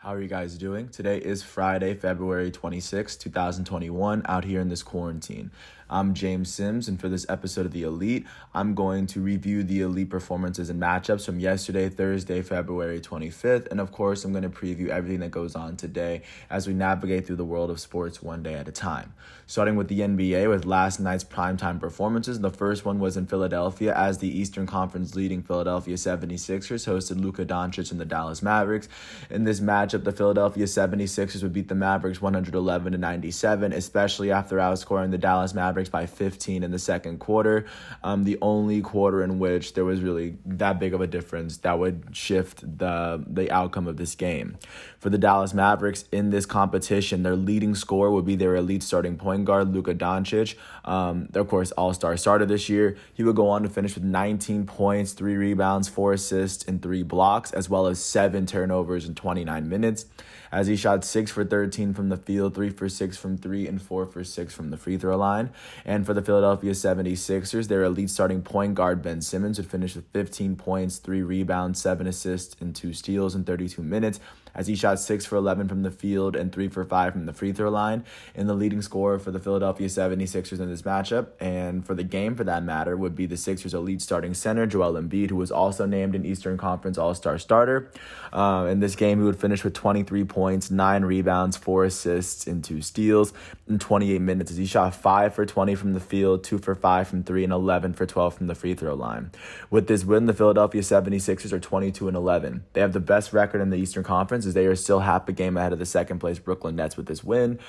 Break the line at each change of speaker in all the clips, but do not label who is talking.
How are you guys doing? Today is Friday, February 26, 2021, out here in this quarantine. I'm James Sims, and for this episode of The Elite, I'm going to review the Elite performances and matchups from yesterday, Thursday, February 25th, and of course, I'm going to preview everything that goes on today as we navigate through the world of sports one day at a time. Starting with the NBA with last night's primetime performances, the first one was in Philadelphia as the Eastern Conference leading Philadelphia 76ers hosted Luka Doncic and the Dallas Mavericks. In this matchup, the Philadelphia 76ers would beat the Mavericks 111-97, especially after outscoring the Dallas Mavericks by 15 in the second quarter. The only quarter in which there was really that big of a difference that would shift the outcome of this game. For the Dallas Mavericks in this competition, their leading scorer would be their elite starting point guard, Luka Doncic. Of course, all-star starter this year. He would go on to finish with 19 points, 3 rebounds, 4 assists, and 3 blocks, as well as 7 turnovers in 29 minutes, as he shot 6 for 13 from the field, 3 for 6 from 3, and 4 for 6 from the free throw line. And for the Philadelphia 76ers, their elite starting point guard, Ben Simmons, would finish with 15 points, 3 rebounds, 7 assists, and 2 steals in 32 minutes, as he shot 6 for 11 from the field and 3 for 5 from the free throw line. And the leading scorer for the Philadelphia 76ers in this matchup, and for the game for that matter, would be the Sixers' elite starting center, Joel Embiid, who was also named an Eastern Conference All-Star starter. In this game, he would finish with 23 points, 9 rebounds, 4 assists, and 2 steals in 28 minutes, as he shot 5 for 20 from the field, 2 for 5 from 3, and 11 for 12 from the free throw line. With this win, the Philadelphia 76ers are 22-11. They have the best record in the Eastern Conference, as they are still half a game ahead of the second place Brooklyn Nets with this win.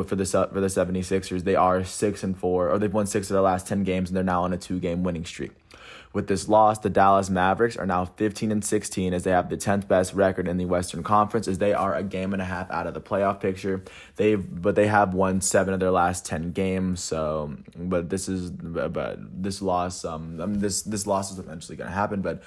For the 76ers, they are 6-4, or they've won 6 of their last 10 games, and they're now on a 2-game winning streak. With this loss, the Dallas Mavericks are now 15-16, as they have the 10th best record in the Western Conference, as they are a game and a half out of the playoff picture. They have won 7 of their last 10 games. This loss is eventually going to happen. But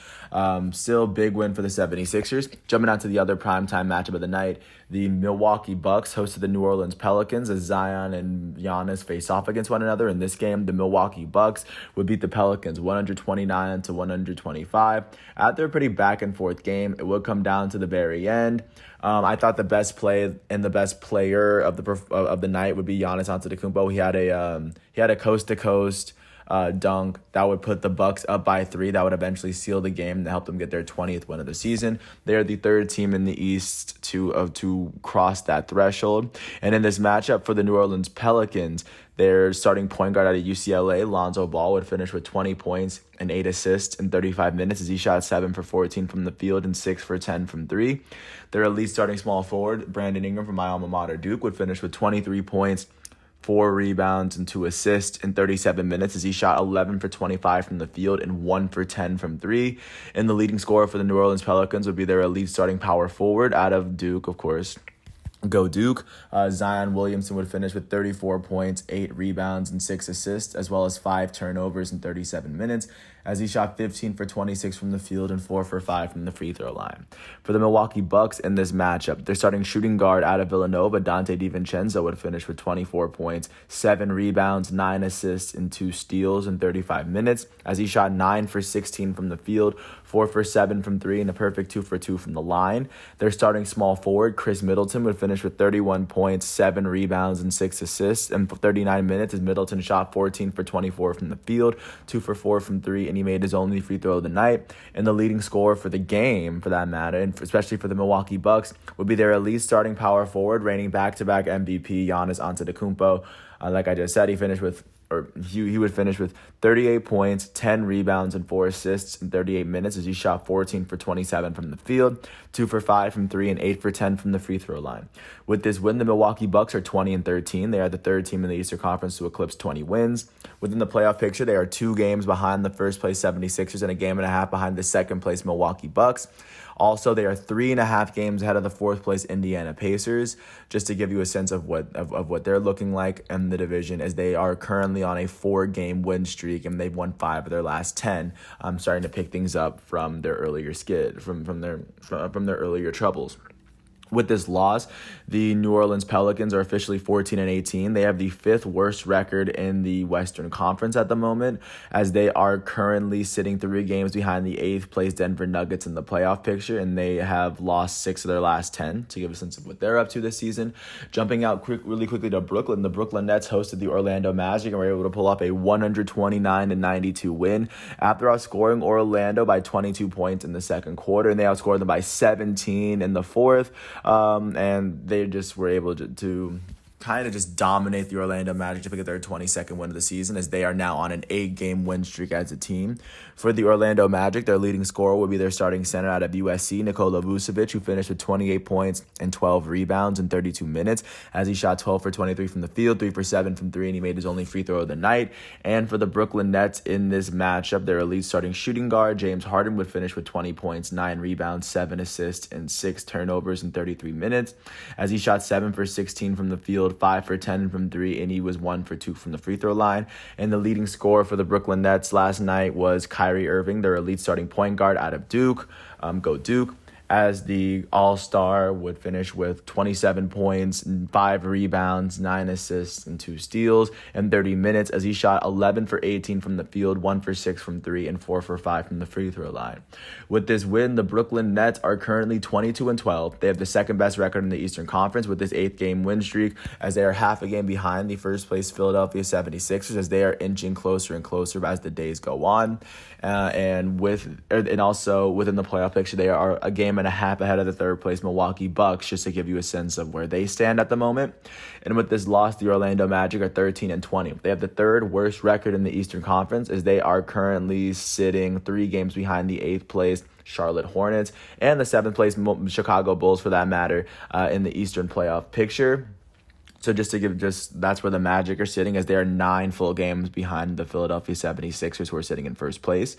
still, big win for the 76ers. Jumping out to the other primetime matchup of the night, the Milwaukee Bucks hosted the New Orleans Pelicans as Zion and Giannis face off against one another. In this game, the Milwaukee Bucks would beat the Pelicans 129-125. After a pretty back and forth game, it would come down to the very end. I thought the best play and the best player of the night would be Giannis Antetokounmpo. He had a coast to coast dunk that would put the Bucks up by 3. That would eventually seal the game to help them get their 20th win of the season. They are the third team in the East to cross that threshold. And in this matchup for the New Orleans Pelicans, their starting point guard out of UCLA, Lonzo Ball, would finish with 20 points and 8 assists in 35 minutes, as he shot 7 for 14 from the field and 6 for 10 from 3. Their elite starting small forward, Brandon Ingram from my alma mater, Duke, would finish with 23 points, 4 rebounds, and 2 assists in 37 minutes, as he shot 11 for 25 from the field and 1 for 10 from 3. And the leading scorer for the New Orleans Pelicans would be their elite starting power forward out of Duke, of course. Go Duke. Zion Williamson would finish with 34 points, 8 rebounds, and 6 assists, as well as 5 turnovers in 37 minutes, as he shot 15 for 26 from the field and 4 for 5 from the free throw line. For the Milwaukee Bucks in this matchup, their starting shooting guard out of Villanova, Dante DiVincenzo, would finish with 24 points, 7 rebounds, 9 assists, and 2 steals in 35 minutes, as he shot 9 for 16 from the field, 4 for 7 from 3, and a perfect 2 for 2 from the line. Their starting small forward, Chris Middleton, would finish with 31 points, 7 rebounds, and 6 assists in 39 minutes, as Middleton shot 14 for 24 from the field, 2 for 4 from 3, and he made his only free throw of the night. And the leading scorer for the game, for that matter, and especially for the Milwaukee Bucks, would be their elite starting power forward, reigning back-to-back MVP, Giannis Antetokounmpo. Like I just said, he would finish with 38 points, 10 rebounds, and 4 assists in 38 minutes, as he shot 14 for 27 from the field, 2 for 5 from 3, and 8 for 10 from the free throw line. With this win, the Milwaukee Bucks are 20-13. They are the third team in the Eastern Conference to eclipse 20 wins. Within the playoff picture, they are 2 games behind the first-place 76ers and a game and a half behind the second-place Milwaukee Bucks. Also, they are 3.5 games ahead of the fourth-place Indiana Pacers, just to give you a sense of what they're looking like in the division, as they are currently on a 4-game win streak, and they've won 5 of their last 10. Starting to pick things up from their earlier skid, from their earlier troubles. With this loss, the New Orleans Pelicans are officially 14-18. They have the fifth worst record in the Western Conference at the moment, as they are currently sitting 3 games behind the 8th place Denver Nuggets in the playoff picture, and they have lost 6 of their last 10 to give a sense of what they're up to this season. Jumping out really quickly to Brooklyn, the Brooklyn Nets hosted the Orlando Magic and were able to pull off a 129-92 win after outscoring Orlando by 22 points in the second quarter, and they outscored them by 17 in the fourth. And they just were able to kind of just dominate the Orlando Magic to pick up their 22nd win of the season, as they are now on an 8-game win streak as a team. For the Orlando Magic, their leading scorer will be their starting center out of USC, Nikola Vucevic, who finished with 28 points and 12 rebounds in 32 minutes, as he shot 12 for 23 from the field, 3 for 7 from 3, and he made his only free throw of the night. And for the Brooklyn Nets in this matchup, their elite starting shooting guard, James Harden, would finish with 20 points, 9 rebounds, 7 assists, and 6 turnovers in 33 minutes, as he shot 7 for 16 from the field, 5 for 10 from 3, and he was 1 for 2 from the free throw line. And the leading scorer for the Brooklyn Nets last night was Kyrie Irving, their elite starting point guard out of Duke. Go Duke. As the All-Star would finish with 27 points, 5 rebounds, 9 assists, and 2 steals in 30 minutes, as he shot 11 for 18 from the field, 1 for 6 from 3, and 4 for 5 from the free throw line. With this win, the Brooklyn Nets are currently 22-12. They have the second best record in the Eastern Conference with this 8-game win streak, as they are half a game behind the first place Philadelphia 76ers, as they are inching closer and closer as the days go on. And also within the playoff picture, they are a game and a half ahead of the third place Milwaukee Bucks, just to give you a sense of where they stand at the moment. And with this loss, the Orlando Magic are 13-20. They have the third worst record in the Eastern Conference, as they are currently sitting 3 games behind the 8th place Charlotte Hornets and the 7th place Chicago Bulls, for that matter, in the Eastern playoff picture. So that's where the Magic are sitting, as they are 9 full games behind the Philadelphia 76ers, who are sitting in first place.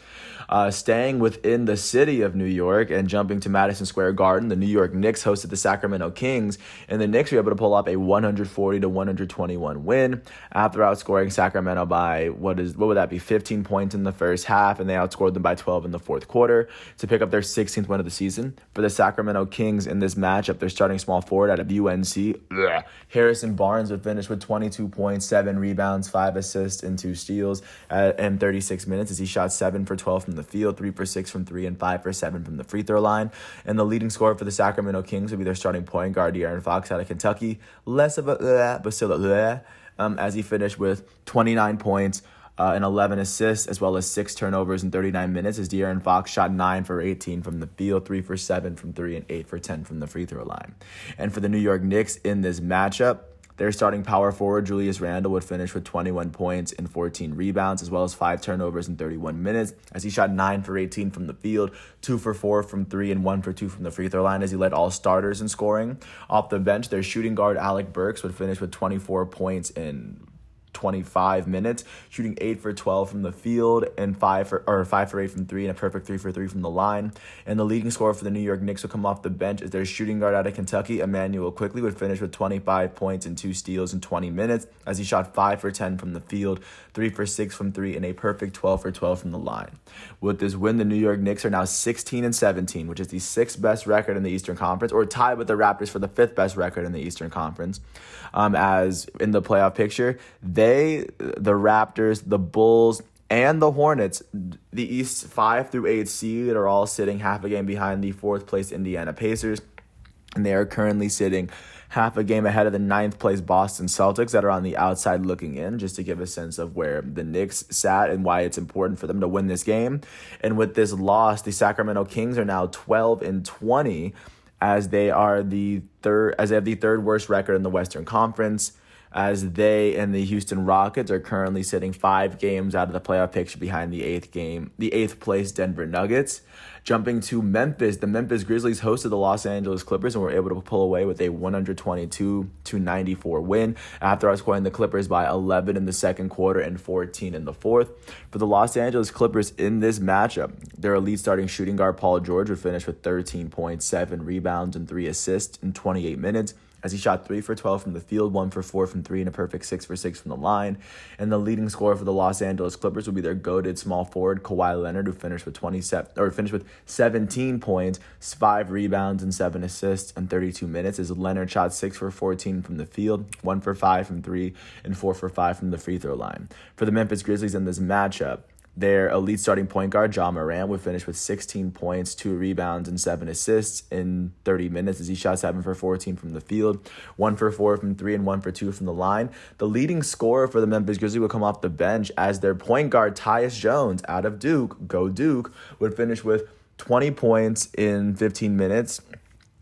Staying within the city of New York and jumping to Madison Square Garden, the New York Knicks hosted the Sacramento Kings, and the Knicks were able to pull off a 140-121 win after outscoring Sacramento by, what would that be, 15 points in the first half, and they outscored them by 12 in the fourth quarter to pick up their 16th win of the season. For the Sacramento Kings in this matchup, their starting small forward out of UNC, Harrison Barnes, would finish with 22 points, 7 rebounds, 5 assists, and 2 steals in 36 minutes, as he shot 7 for 12 from the field, 3 for 6 from 3, and 5 for 7 from the free throw line. And the leading scorer for the Sacramento Kings would be their starting point guard, De'Aaron Fox out of Kentucky. Less of a but still a as he finished with 29 points and 11 assists, as well as 6 turnovers in 39 minutes, as De'Aaron Fox shot 9 for 18 from the field, 3 for 7 from 3, and 8 for 10 from the free throw line. And for the New York Knicks in this matchup, their starting power forward, Julius Randle, would finish with 21 points and 14 rebounds, as well as 5 turnovers in 31 minutes, as he shot 9 for 18 from the field, 2 for 4 from 3, and 1 for 2 from the free throw line, as he led all starters in scoring. Off the bench, their shooting guard, Alec Burks, would finish with 24 points in 25 minutes, shooting 8 for 12 from the field and 5 for 8 from 3, and a perfect 3 for 3 from the line. And the leading scorer for the New York Knicks will come off the bench as their shooting guard out of Kentucky, Emmanuel Quickley, would finish with 25 points and 2 steals in 20 minutes, as he shot 5 for 10 from the field, 3 for 6 from 3, and a perfect 12 for 12 from the line. With this win, the New York Knicks are now 16-17, which is the 6th best record in the Eastern Conference, or tied with the Raptors for the 5th best record in the Eastern Conference. As in the playoff picture, the Raptors, the Bulls, and the Hornets, the East 5 through 8 seed, are all sitting half a game behind the 4th place Indiana Pacers, and they are currently sitting half a game ahead of the 9th place Boston Celtics that are on the outside looking in, just to give a sense of where the Knicks sat and why it's important for them to win this game. And with this loss, the Sacramento Kings are now 12-20, as they have the third worst record in the Western Conference, as they and the Houston Rockets are currently sitting 5 games out of the playoff picture behind the 8th place Denver Nuggets. Jumping to Memphis, the Memphis Grizzlies hosted the Los Angeles Clippers and were able to pull away with a 122-94 win after outscoring the Clippers by 11 in the second quarter and 14 in the fourth. For the Los Angeles Clippers in this matchup, their elite starting shooting guard Paul George would finish with 13 points, 7 rebounds, and 3 assists in 28 minutes, as he shot 3 for 12 from the field, 1 for 4 from 3, and a perfect 6 for 6 from the line. And the leading scorer for the Los Angeles Clippers would be their goated small forward, Kawhi Leonard, who finished with 17 points, 5 rebounds, and 7 assists in 32 minutes as Leonard shot 6 for 14 from the field, 1 for 5 from 3, and 4 for 5 from the free throw line. For the Memphis Grizzlies in this matchup, their elite starting point guard, Ja Morant, would finish with 16 points, 2 rebounds, and 7 assists in 30 minutes as he shot 7 for 14 from the field, 1 for 4 from 3, and 1 for 2 from the line. The leading scorer for the Memphis Grizzlies would come off the bench as their point guard, Tyus Jones, out of Duke, go Duke, would finish with 20 points in 15 minutes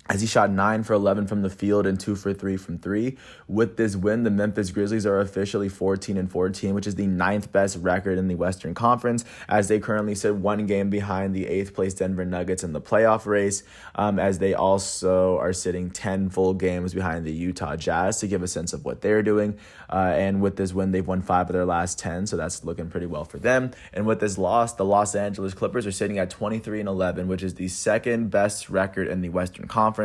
as he shot 9 for 11 from the field and 2 for 3 from 3. With this win, the Memphis Grizzlies are officially 14-14, which is the 9th best record in the Western Conference, as they currently sit 1 game behind the 8th place Denver Nuggets in the playoff race, as they also are sitting 10 full games behind the Utah Jazz to give a sense of what they're doing. And with this win, they've won 5 of their last 10, so that's looking pretty well for them. And with this loss, the Los Angeles Clippers are sitting at 23-11, which is the 2nd best record in the Western Conference,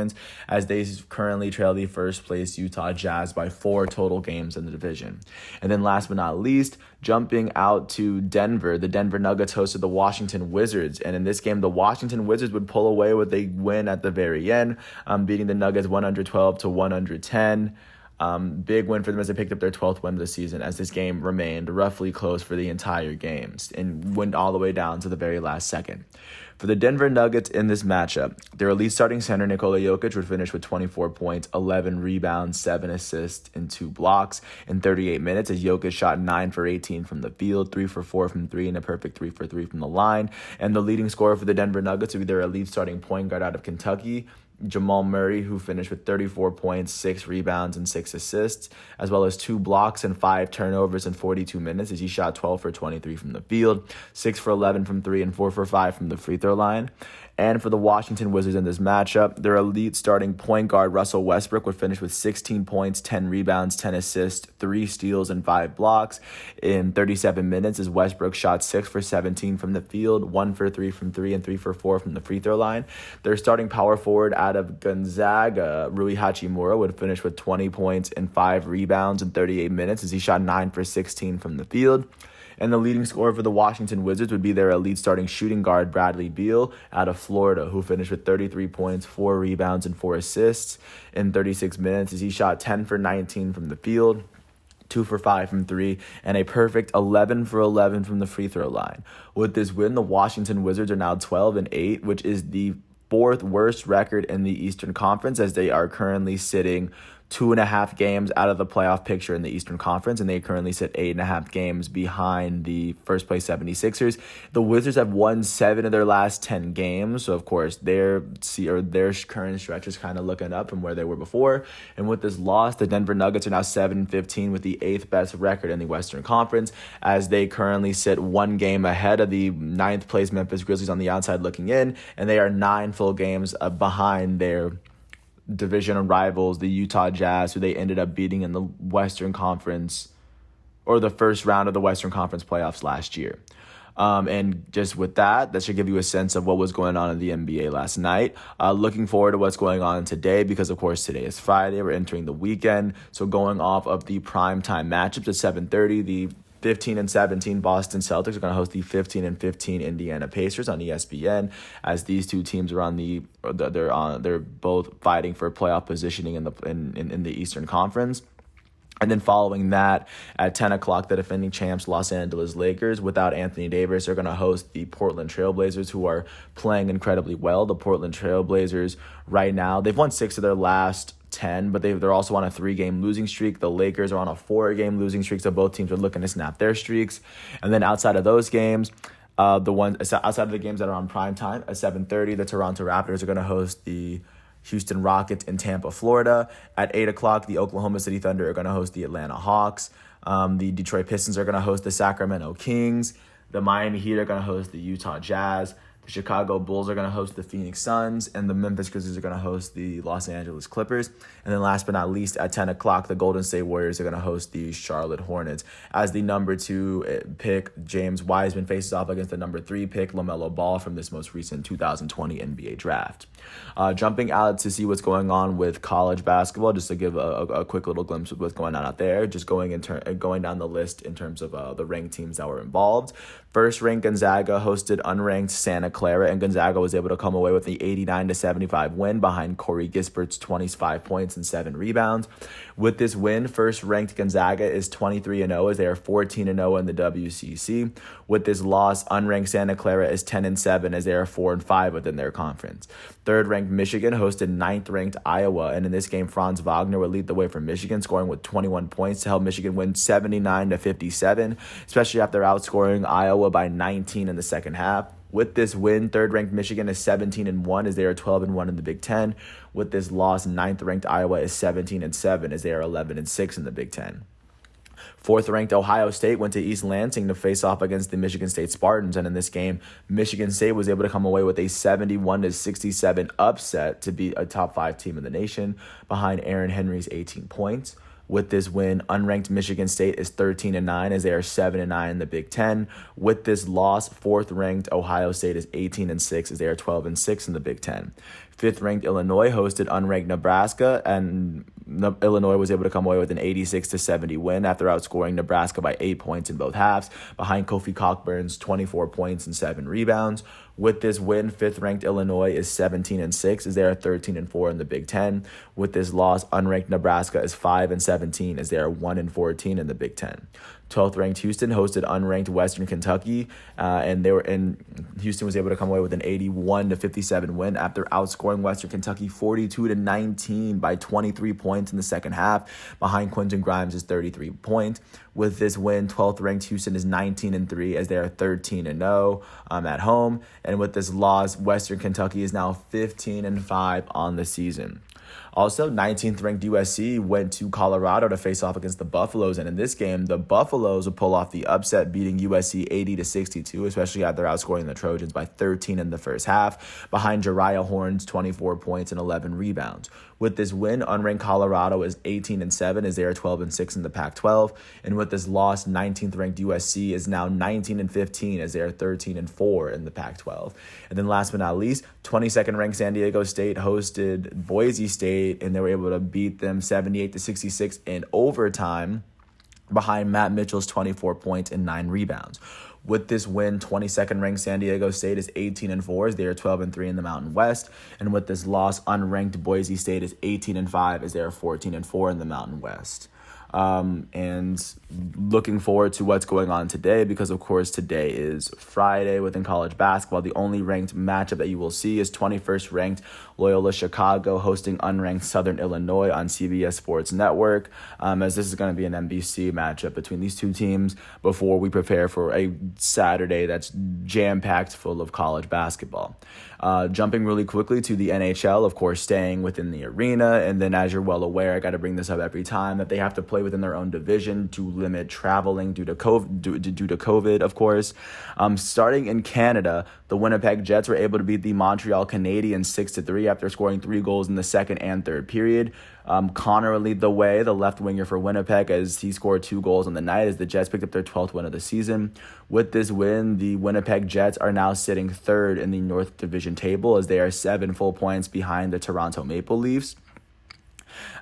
as they currently trail the first place Utah Jazz by 4 total games in the division. And then last but not least, jumping out to Denver, the Denver Nuggets hosted the Washington Wizards. And in this game, the Washington Wizards would pull away with a win at the very end, beating the Nuggets 112-110. Big win for them as they picked up their 12th win of the season, as this game remained roughly close for the entire game and went all the way down to the very last second. For the Denver Nuggets in this matchup, their elite starting center, Nikola Jokic, would finish with 24 points, 11 rebounds, 7 assists, and 2 blocks in 38 minutes as Jokic shot 9 for 18 from the field, 3 for 4 from 3, and a perfect 3 for 3 from the line. And the leading scorer for the Denver Nuggets would be their elite starting point guard out of Kentucky, Jamal Murray, who finished with 34 points, 6 rebounds, and 6 assists, as well as 2 blocks and 5 turnovers in 42 minutes as he shot 12 for 23 from the field, 6 for 11 from 3, and 4 for 5 from the free throw line. And for the Washington Wizards in this matchup, their elite starting point guard, Russell Westbrook, would finish with 16 points, 10 rebounds, 10 assists, 3 steals, and 5 blocks in 37 minutes as Westbrook shot 6 for 17 from the field, 1 for 3 from 3, and 3 for 4 from the free throw line. Their starting power forward out of Gonzaga, Rui Hachimura, would finish with 20 points and 5 rebounds in 38 minutes as he shot 9 for 16 from the field. And the leading scorer for the Washington Wizards would be their elite starting shooting guard, Bradley Beal, out of Florida, who finished with 33 points, 4 rebounds, and 4 assists in 36 minutes as he shot 10 for 19 from the field, 2 for 5 from 3, and a perfect 11 for 11 from the free throw line. With this win, the Washington Wizards are now 12-8, which is the 4th worst record in the Eastern Conference, as they are currently sitting 2.5 games out of the playoff picture in the Eastern Conference, and they currently sit 8.5 games behind the first place 76ers. The Wizards have won 7 of their last 10 games, so of course their current stretch is kind of looking up from where they were before. And with this loss, the Denver Nuggets are now 7-15 with the 8th best record in the Western Conference, as they currently sit 1 game ahead of the 9th place Memphis Grizzlies on the outside looking in, and they are 9 full games behind their division rivals, the Utah Jazz, who they ended up beating in the Western Conference, or the first round of the Western Conference playoffs last year. And just with that should give you a sense of what was going on in the NBA last night. Looking forward to what's going on today, because of course today is Friday. We're entering the weekend. So going off of the primetime matchups at 7:30, the 15-17 Boston Celtics are going to host the 15-15 Indiana Pacers on ESPN, as these two teams are they're both fighting for playoff positioning in the Eastern Conference. And then following that, at 10 o'clock, the defending champs Los Angeles Lakers, without Anthony Davis, are going to host the Portland Trailblazers, who are playing incredibly well. The Portland Trailblazers right now, they've won 6 of their last 10, but they're also on a 3-game losing streak. The Lakers are on a 4-game losing streak, so both teams are looking to snap their streaks. And then outside of those games, outside of the games that are on prime time, at 7:30, the Toronto Raptors are going to host the Houston Rockets in Tampa, Florida. At 8 o'clock, the Oklahoma City Thunder are going to host the Atlanta Hawks. The Detroit Pistons are going to host the Sacramento Kings. The Miami Heat are going to host the Utah Jazz. The Chicago Bulls are going to host the Phoenix Suns, and the Memphis Grizzlies are going to host the Los Angeles Clippers. And then last but not least, at 10 o'clock, the Golden State Warriors are going to host the Charlotte Hornets, as the number 2 pick, James Wiseman, faces off against the number 3 pick, LaMelo Ball, from this most recent 2020 NBA draft. Jumping out to see what's going on with college basketball, just to give a quick little glimpse of what's going on out there, just going down the list in terms of the ranked teams that were involved. First ranked Gonzaga hosted unranked Santa Santa Clara, and Gonzaga was able to come away with the 89-75 win behind Corey Gisbert's 25 points and 7 rebounds. With this win, first-ranked Gonzaga is 23-0 as they are 14-0 in the WCC. With this loss, unranked Santa Clara is 10-7 as they are 4-5 within their conference. Third-ranked Michigan hosted ninth-ranked Iowa, and in this game, Franz Wagner would lead the way for Michigan, scoring with 21 points to help Michigan win 79-57, especially after outscoring Iowa by 19 in the second half. With this win, third-ranked Michigan is 17-1 as they are 12-1 in the Big Ten. With this loss, ninth-ranked Iowa is 17-7 as they are 11-6 in the Big Ten. Fourth-ranked Ohio State went to East Lansing to face off against the Michigan State Spartans, and in this game, Michigan State was able to come away with a 71-67 upset to beat a top 5 team in the nation behind Aaron Henry's 18 points. With this win, unranked Michigan State is 13-9 as they are 7-9 in the Big Ten. With this loss, fourth-ranked Ohio State is 18-6 as they are 12-6 in the Big Ten. Fifth-ranked Illinois hosted unranked Nebraska, and Illinois was able to come away with an 86-70 win after outscoring Nebraska by 8 points in both halves, behind Kofi Cockburn's 24 points and 7 rebounds. With this win, fifth-ranked Illinois is 17-6 as they are 13-4 in the Big Ten. With this loss, unranked Nebraska is 5-17 as they are 1-14 in the Big Ten. 12th-ranked Houston hosted unranked Western Kentucky, and Houston was able to come away with an 81-57 win after outscoring Western Kentucky 42-19 by 23 points in the second half, behind Quentin Grimes' 33 points. With this win, 12th-ranked Houston is 19-3 as they are 13-0 at home, and with this loss, Western Kentucky is now 15-5 on the season. Also, 19th-ranked USC went to Colorado to face off against the Buffaloes, and in this game, the Buffaloes would pull off the upset, beating USC 80-62, especially after outscoring the Trojans by 13 in the first half, behind Jariah Horn's 24 points and 11 rebounds. With this win, unranked Colorado is 18-7 as they are 12-6 in the Pac-12, and with this loss, 19th-ranked USC is now 19-15 as they are 13-4 in the Pac-12. And then last but not least, 22nd-ranked San Diego State hosted Boise State, and they were able to beat them 78-66 in overtime, behind Matt Mitchell's 24 points and 9 rebounds. With this win, 22nd-ranked San Diego State is 18-4 as they are 12-3 in the Mountain West. And with this loss, unranked Boise State is 18-5 as they are 14-4 in the Mountain West. And looking forward to what's going on today, because of course today is Friday within college basketball. The only ranked matchup that you will see is 21st ranked Loyola Chicago hosting unranked Southern Illinois on CBS Sports Network, as this is going to be an NBC matchup between these two teams before we prepare for a Saturday that's jam-packed full of college basketball. Jumping really quickly to the NHL, of course, staying within the arena. And then, as you're well aware, I got to bring this up every time, that they have to play within their own division to limit traveling due to COVID, of course. Starting in Canada, the Winnipeg Jets were able to beat the Montreal Canadiens 6-3 after scoring 3 goals in the second and third period. Connor will lead the way, the left winger for Winnipeg, as he scored 2 goals on the night as the Jets picked up their 12th win of the season. With this win, the Winnipeg Jets are now sitting third in the North Division table as they are 7 full points behind the Toronto Maple Leafs.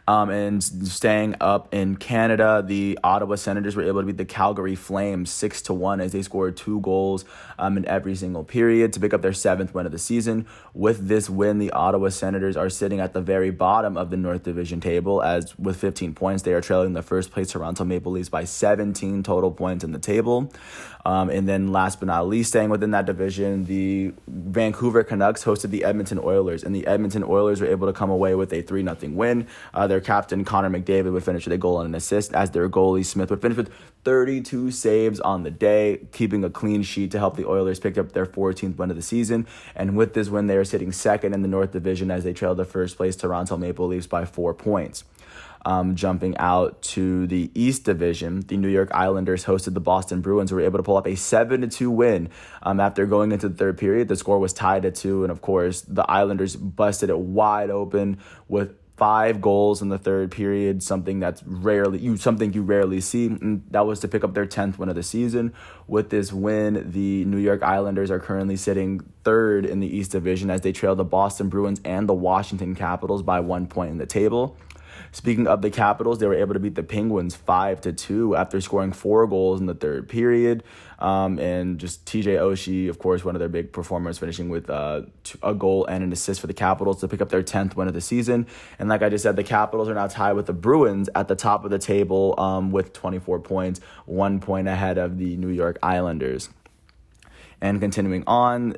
And staying up in Canada, the Ottawa Senators were able to beat the Calgary Flames 6-1 as they scored 2 goals in every single period to pick up their 7th win of the season. With this win, the Ottawa Senators are sitting at the very bottom of the North Division table, as with 15 points, they are trailing the first place Toronto Maple Leafs by 17 total points in the table. And then last but not least, staying within that division, the Vancouver Canucks hosted the Edmonton Oilers, and the Edmonton Oilers were able to come away with a 3-0 win. Their captain, Connor McDavid, would finish with a goal and an assist, as their goalie, Smith, would finish with 32 saves on the day, keeping a clean sheet to help the Oilers pick up their 14th win of the season. And with this win, they are sitting second in the North Division as they trail the first place Toronto Maple Leafs by 4 points. Jumping out to the East Division, the New York Islanders hosted the Boston Bruins, who were able to pull up a 7-2 win. After going into the third period, the score was tied at 2, and of course, the Islanders busted it wide open with 5 goals in the third period, something you rarely see, and that was to pick up their 10th win of the season. With this win, the New York Islanders are currently sitting third in the East Division as they trail the Boston Bruins and the Washington Capitals by 1 point in the table. Speaking of the Capitals, they were able to beat the Penguins 5-2 after scoring 4 goals in the third period. And just TJ Oshie, of course, one of their big performers, finishing with a goal and an assist for the Capitals to pick up their 10th win of the season. And like I just said, the Capitals are now tied with the Bruins at the top of the table with 24 points, 1 point ahead of the New York Islanders. And continuing on,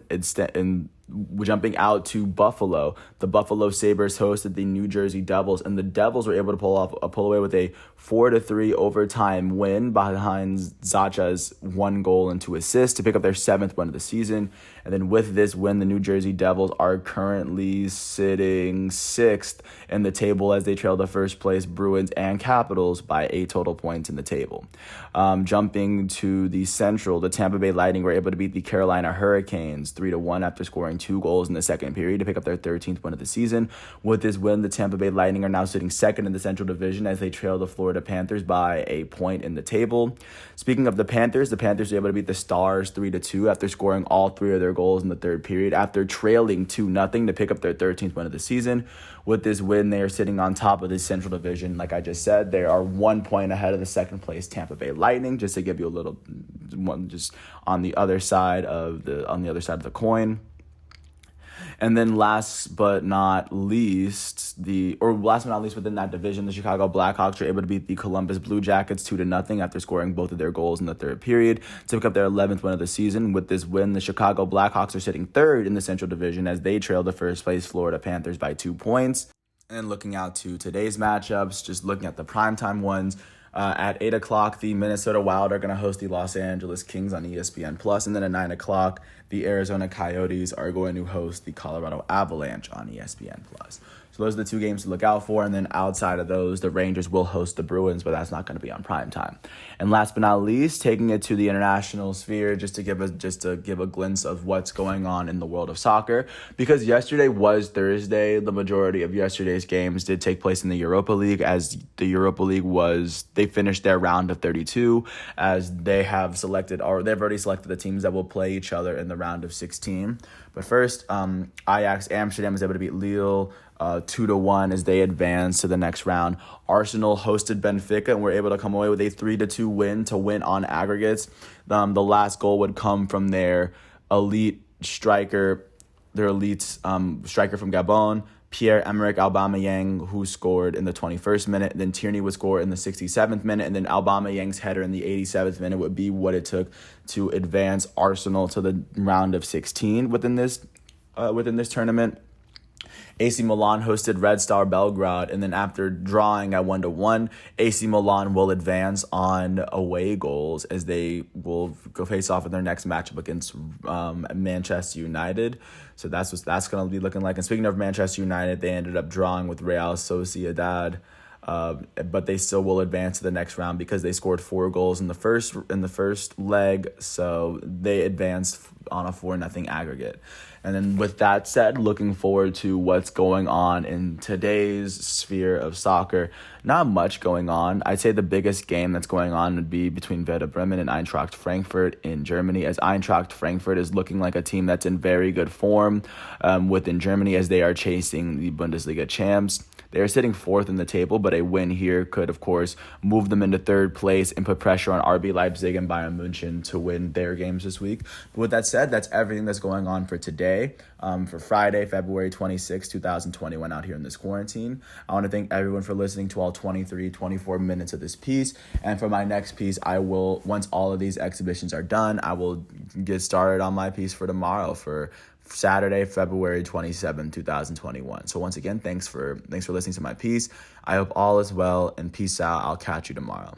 jumping out to Buffalo, the Buffalo Sabres hosted the New Jersey Devils, and the Devils were able to pull away with a 4-3 overtime win behind Zacha's 1 goal and 2 assists to pick up their 7th win of the season. And then with this win, the New Jersey Devils are currently sitting 6th in the table as they trail the first place Bruins and Capitals by 8 total points in the table. Jumping to the Central, the Tampa Bay Lightning were able to beat the Carolina Hurricanes 3-1 after scoring 2 goals in the second period to pick up their 13th win of the season. With this win, the Tampa Bay Lightning are now sitting 2nd in the Central Division as they trail the Florida Panthers by a point in the table. Speaking of the Panthers were able to beat the Stars 3-2 after scoring all 3 of their goals in the third period after trailing 2-0 to pick up their 13th win of the season. With this win, they are sitting on top of the Central Division. Like I just said, they are 1 point ahead of the second place Tampa Bay Lightning, just to give you a little one just on the other side of the coin. And then last but not least within that division, the Chicago Blackhawks were able to beat the Columbus Blue Jackets 2-0 after scoring both of their goals in the third period to pick up their 11th win of the season. With this win, the Chicago Blackhawks are sitting 3rd in the Central Division as they trail the first place Florida Panthers by 2 points. And looking out to today's matchups, just looking at the primetime ones, at 8 o'clock, the Minnesota Wild are going to host the Los Angeles Kings on ESPN+. And then at 9 o'clock, the Arizona Coyotes are going to host the Colorado Avalanche on ESPN+. So those are the 2 games to look out for. And then outside of those, the Rangers will host the Bruins, but that's not going to be on primetime. And last but not least, taking it to the international sphere, just to give a glimpse of what's going on in the world of soccer. Because yesterday was Thursday, the majority of yesterday's games did take place in the Europa League, as the Europa League they finished their round of 32, as they've already selected the teams that will play each other in the round of 16. But first, Ajax Amsterdam was able to beat Lille 2-1 as they advance to the next round. Arsenal hosted Benfica and were able to come away with a 3-2 win to win on aggregates. The last goal would come from their elite striker from Gabon, Pierre-Emerick Aubameyang, who scored in the 21st minute. Then Tierney would score in the 67th minute, and then Aubameyang's header in the 87th minute would be what it took to advance Arsenal to the round of 16 within this tournament. AC Milan hosted Red Star Belgrade, and then after drawing at 1-1, AC Milan will advance on away goals as they will go face off in their next matchup against Manchester United. So that's what that's going to be looking like. And speaking of Manchester United, they ended up drawing with Real Sociedad. But they still will advance to the next round because they scored 4 goals in the first leg, so they advanced on a 4-0 aggregate. And then with that said, looking forward to what's going on in today's sphere of soccer. Not much going on. I'd say the biggest game that's going on would be between Werder Bremen and Eintracht Frankfurt in Germany, as Eintracht Frankfurt is looking like a team that's in very good form within Germany as they are chasing the Bundesliga champs. They are sitting 4th in the table, but a win here could, of course, move them into 3rd place and put pressure on RB Leipzig and Bayern München to win their games this week. But with that said, that's everything that's going on for today, for Friday, February 26, 2021, out here in this quarantine. I want to thank everyone for listening to all 24 minutes of this piece. And for my next piece, once all of these exhibitions are done, I will get started on my piece for tomorrow for Saturday, February 27, 2021. So once again, thanks for listening to my piece. I hope all is well, and peace out. I'll catch you tomorrow.